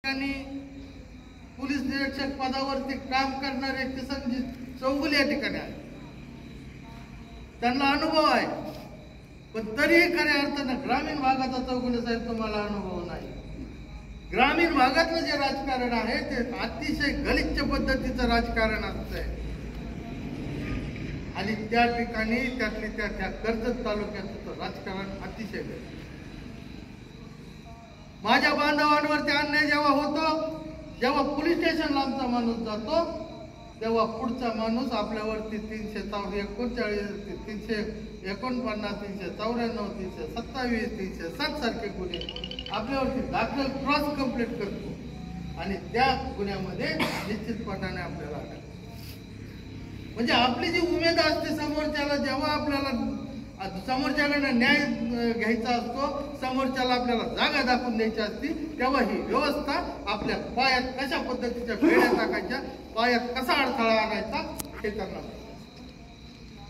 ठिकाणी पोलीस निरीक्षक पदावरती काम करणारे किसनजी चौगुले या ठिकाणी आहे, त्यांना अनुभव आहे, पण तरीही खऱ्या अर्थानं ग्रामीण भागाचा चौगुले साहेब तुम्हाला अनुभव नाही. ग्रामीण भागातलं जे राजकारण आहे ते अतिशय गलिच्छ पद्धतीचं राजकारण असतंय आणि त्या ठिकाणी त्यातली त्या कर्जत तालुक्याचं राजकारण अतिशय गलिच्छ. माझ्या बांधवांवरती अन्याय जेव्हा होतो, जेव्हा पोलीस स्टेशनला आमचा माणूस जातो, तेव्हा पुढचा माणूस आपल्यावरती 349, 349, 394, 327, 307 सारखे गुन्हे आपल्यावरती दाखल क्रॉस कंप्लीट करतो आणि त्या गुन्ह्यामध्ये निश्चितपणाने आपल्याला अटक. म्हणजे आपली जी उमेद असते समोरच्याला, जेव्हा आपल्याला समोरच्याकडनं न्याय घ्यायचा असतो, समोरच्याला आपल्याला जागा दाखवून द्यायची असती, तेव्हा ही व्यवस्था आपल्या पायात कशा पद्धतीच्या फेड्या टाकायच्या, पायात कसा अडथळा आणायचा हे करणार.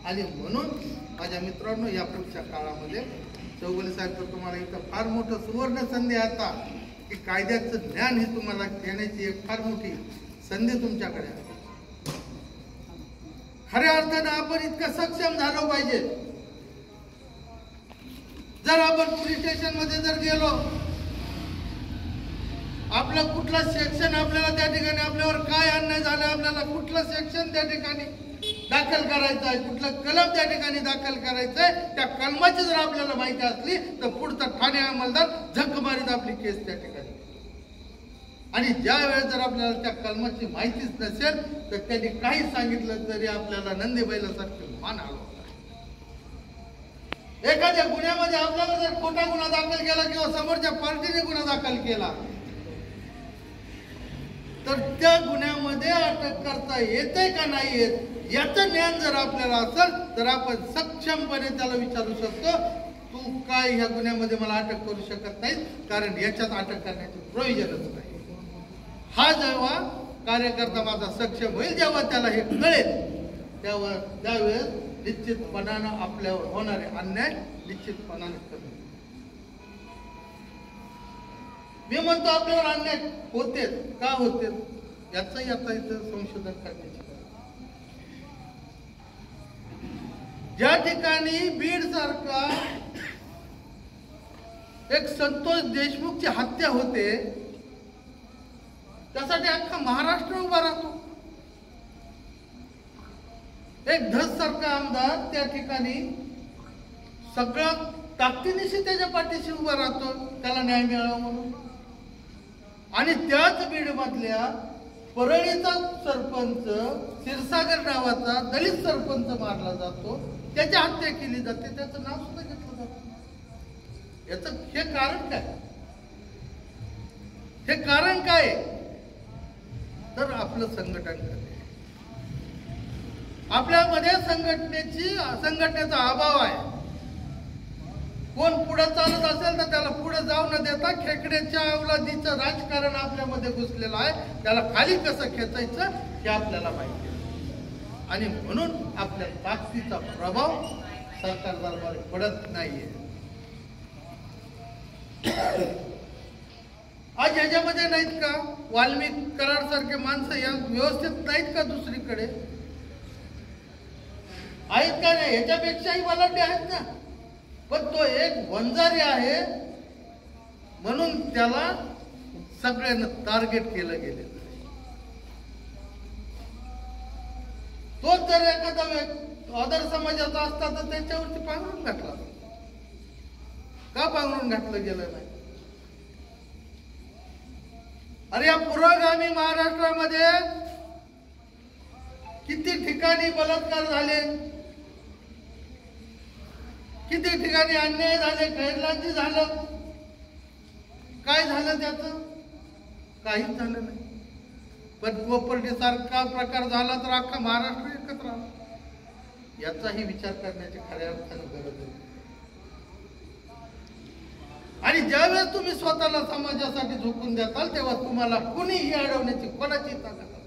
आणि म्हणून माझ्या मित्रांनो, या पुढच्या काळामध्ये चौगुले साहेब तुम्हाला इथं फार मोठं सुवर्ण संधी आता की कायद्याचं ज्ञान हे तुम्हाला घेण्याची एक फार मोठी संधी तुमच्याकडे आहे. खऱ्या अर्थानं आपण इतकं सक्षम झालो पाहिजे. जर आपण पोलीस स्टेशन मध्ये जर गेलो, आपलं कुठलं सेक्शन आपल्याला त्या ठिकाणी आपल्यावर काय अन्याय झाला, आपल्याला कुठलं सेक्शन त्या ठिकाणी दाखल करायचं आहे, कुठलं कलम त्या ठिकाणी दाखल करायचं आहे, त्या कलमाची जर आपल्याला माहिती असली तर पुढचा ठाणे अंमलदार झक मारीत आपली केस त्या ठिकाणी. आणि ज्या वेळेस जर आपल्याला त्या कलमाची माहितीच नसेल तर त्यांनी काही सांगितलं तरी आपल्याला नंदी बैलासारखे मान हलवतात. एखाद्या गुन्ह्यामध्ये आपल्याला जर खोटा गुन्हा दाखल केला किंवा समोरच्या पार्टीने गुन्हा दाखल केला तर त्या गुन्ह्यामध्ये अटक करता येते का नाही येत याचं ज्ञान जर आपल्याला असेल तर आपण सक्षमपणे त्याला विचारू शकतो, तू काय ह्या गुन्ह्यामध्ये मला अटक करू शकत नाही, कारण याच्यात अटक करण्याची प्रोव्हिजनच नाही. हा जेव्हा कार्यकर्ता माझा सक्षम होईल, जेव्हा त्याला हे कळेल, तेव्हा त्यावेळेस निश्चितपणानं आपल्यावर होणारे अन्याय निश्चितपणाने कमी. मी म्हणतो आपल्यावर अन्याय होते का होते याचंही आता इथं संशोधन करण्याची. ज्या ठिकाणी बीड सारखा एक संतोष देशमुखची हत्या होते, त्यासाठी अख्खा महाराष्ट्र उभा राहतो. एक धस सारखा आमदार त्या ठिकाणी सगळ्या ताकदीनिशी त्याच्या पाठीशी उभा राहतो, त्याला न्याय मिळावा म्हणून. आणि त्याच बीड मधल्या परळीचा सरपंच, क्षीरसागर नावाचा दलित सरपंच मारला जातो, त्याची हत्या केली जाते, त्याचं नाव सुद्धा घेतलं जातं. याचं हे कारण काय? हे कारण काय तर आपलं संघटन करणे, आपल्यामध्ये संघटनेचा अभाव आहे. कोण पुढे चालत असेल तर त्याला पुढे जाऊ न देता खेकड्याच्या अवलादीचं राजकारण आपल्यामध्ये घुसलेलं आहे. त्याला खाली कसं खेचायचं हे आपल्याला माहिती आहे आणि म्हणून आपल्या ताकदीचा प्रभाव सरकार दरबारी पडत नाहीये. आज ह्याच्यामध्ये नाहीत का वाल्मिक कराड सारखे माणसं या व्यवस्थित नाहीत का? दुसरीकडे आहेत का नाही? ह्याच्यापेक्षाही बलाढ्य आहेत ना. पण तो एक वंजारी आहे म्हणून त्याला सगळ्यांना टार्गेट केलं गेलेलं. तोच जर एखादा आदर समाजाचा असता तर त्याच्यावरती पांघरून घातला. का पांघरून घातलं गेलं नाही? अरे या पुरोगामी महाराष्ट्रामध्ये किती ठिकाणी बलात्कार झाले, किती ठिकाणी अन्याय झाले, गैरलांची झालं. काय झालं त्याचं? काहीच झालं नाही. पण प्रॉपर्टी सारखा प्रकार झाला तर अख्खा महाराष्ट्र एकत्र आला. याचाही विचार करण्याची खऱ्या अर्थाने गरज आहे. आणि ज्यावेळेस तुम्ही स्वतःला समाजासाठी झोकून देताल तेव्हा तुम्हाला कुणीही अडवण्याची कोणाची ताकद नाही.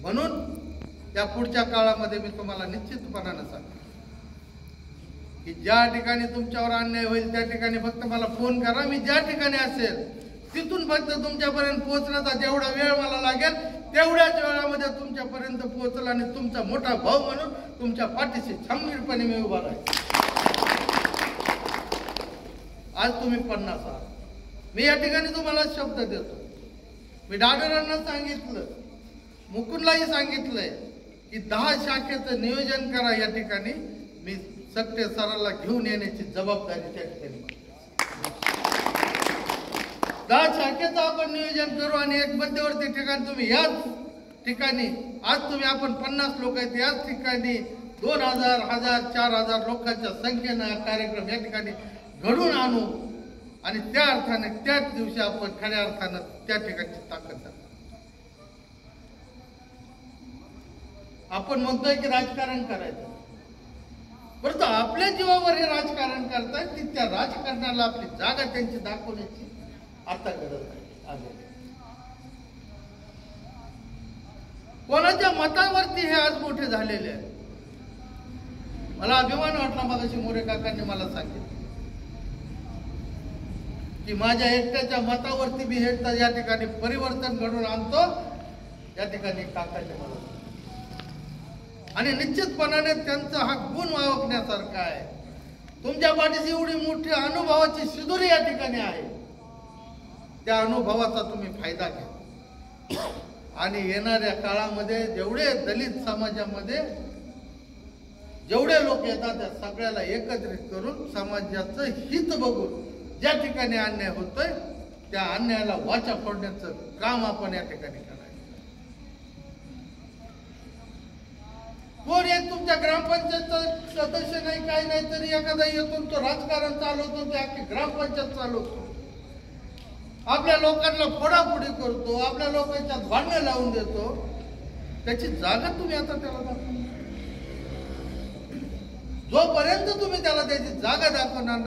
म्हणून या पुढच्या काळामध्ये मी तुम्हाला निश्चितपणाने सांगतो की ज्या ठिकाणी तुमच्यावर अन्याय होईल त्या ठिकाणी फक्त मला फोन करा. मी ज्या ठिकाणी असेल तिथून फक्त तुमच्यापर्यंत पोहोचण्याचा जेवढा वेळ मला लागेल तेवढ्याच वेळामध्ये तुमच्यापर्यंत पोहोचला आणि तुमचा मोठा भाऊ म्हणून तुमच्या पाठीशी खंबीरपणे मी उभा राहील. आज तुम्ही 50 आहात. मी या ठिकाणी तुम्हाला शब्द देतो. मी डाडरांना सांगितलं, मुकुंदलाही सांगितलंय की 10 शाखेचं नियोजन करा. या ठिकाणी मी सक्ते सराला घेऊन येण्याची जबाबदारी त्या ठिकाणी 10 शाखेचं आपण नियोजन करू आणि एक मध्यवर्ती ठिकाण तुम्ही याच ठिकाणी आज तुम्ही आपण 50 लोक आहेत याच ठिकाणी 2000, 1000, 4000 लोकांच्या संख्येनं कार्यक्रम या ठिकाणी घडून आणू आणि त्या अर्थाने त्याच दिवशी आपण खऱ्या अर्थानं त्या ठिकाणची ताकद दाखवू. आपण म्हणतोय की राजकारण करायचं, परंतु आपल्या जीवावर हे राजकारण करतायत की त्या राजकारणाला आपली जागा त्यांची दाखवण्याची आता गरज आहे. कोणाच्या मतावरती हे आज मोठे झालेले आहे. मला अभिमान वाटला मगाशी मोरे काकांनी मला सांगितलं की माझ्या एकट्याच्या मतावरती मी हे या ठिकाणी परिवर्तन घडून आणतो. या ठिकाणी काकाचे मला आणि निश्चितपणाने त्यांचा हा गुण ओळखण्यासारखा आहे. तुमच्या पाठीशी एवढी मोठी अनुभवाची शिदोरी या ठिकाणी आहे. त्या अनुभवाचा तुम्ही फायदा घ्या आणि येणाऱ्या काळामध्ये जेवढे दलित समाजामध्ये जेवढे लोक येतात त्या सगळ्याला एकत्रित करून समाजाचं हित बघून ज्या ठिकाणी अन्याय होतोय त्या अन्यायाला वाचा फोडण्याचं काम आपण या ठिकाणी करायचं. कोण एक तुमच्या ग्रामपंचायत सदस्य नाही काही नाही तरी एखादा येतो तो राजकारण चालवतो, तो अख्खी ग्रामपंचायत चालवतो, आपल्या लोकांना फोडाफोडी करतो, आपल्या लोकांच्या भांडणं लावून देतो. त्याची जागा तुम्ही आता त्याला दाखवा. जोपर्यंत तुम्ही त्याला त्याची जागा दाखवणार